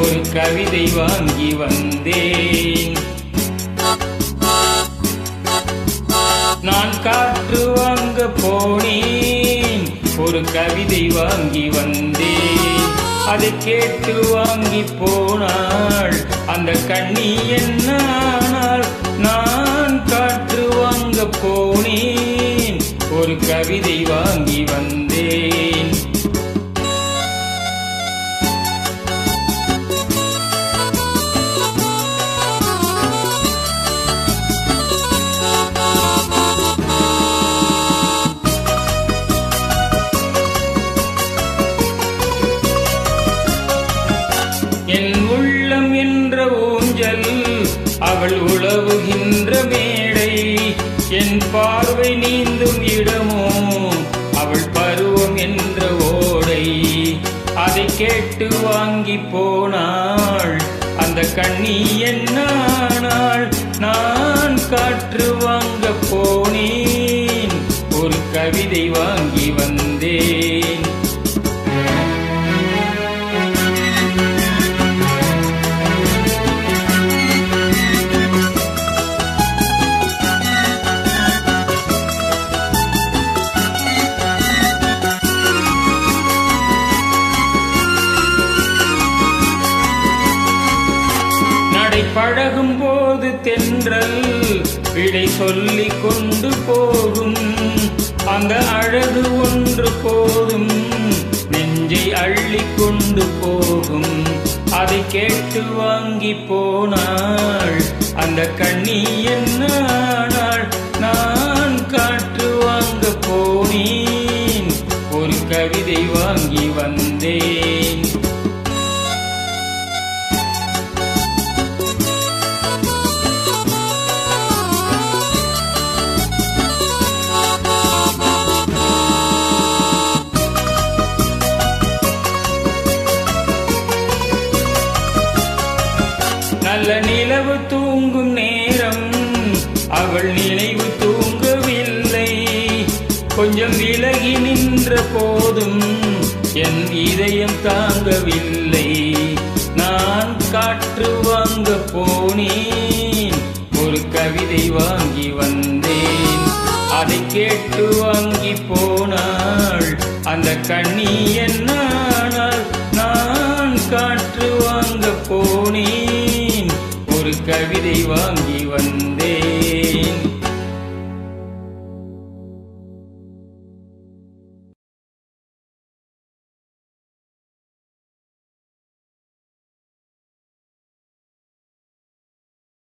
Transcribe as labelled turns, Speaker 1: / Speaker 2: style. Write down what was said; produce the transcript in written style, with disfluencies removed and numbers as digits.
Speaker 1: ஒரு கவிதை வாங்கி வந்தேன். நான் காற்று வாங்க போனேன், ஒரு கவிதை வாங்கி வந்தேன். அதை கேட்டு வாங்கி போனாள் அந்த கண்ணி என்னானாள். நான் காற்று வாங்க போனேன், ஒரு கவிதை வாங்கி வந்தேன். என் உள்ளம் என்ற ஊஞ்சல், அவள் உழவுகின்ற மேடை. என் பார்வை நீந்தும் இடமோ அவள் பருவம் என்ற ஓடை. அதை கேட்டு வாங்கி போனாள் அந்த கண்ணி என்னானாள். நான் காற்று வாங்க போனேன், ஒரு கவிதை வாங்கி வந்தேன். பழகும் போது தென்றல் விடை சொல்லிக் கொண்டு போகும். அந்த அழகு ஒன்று போதும் நெஞ்சை அள்ளி கொண்டு போகும். அதை கேட்டு வாங்கி போனாள் அந்த கண்ணி என்னானாள். நான் காற்று வாங்க போனேன், ஒரு கவிதை வாங்கி வந்தேன். நல்ல நிலவு தூங்கும் நேரம் அவள் நினைவு தூங்கவில்லை. கொஞ்சம் விலகி நின்ற போதும் என் இதயம் தாங்கவில்லை. நான் காற்று வாங்க போனேன், ஒரு கவிதை வாங்கி வந்தேன். அதை கேட்டு வாங்கி போனாள் அந்த கண்ணி என்னானாள். நான் காற்று வாங்க போனேன், ஒரு கவிதை வாங்கி வந்தேன்.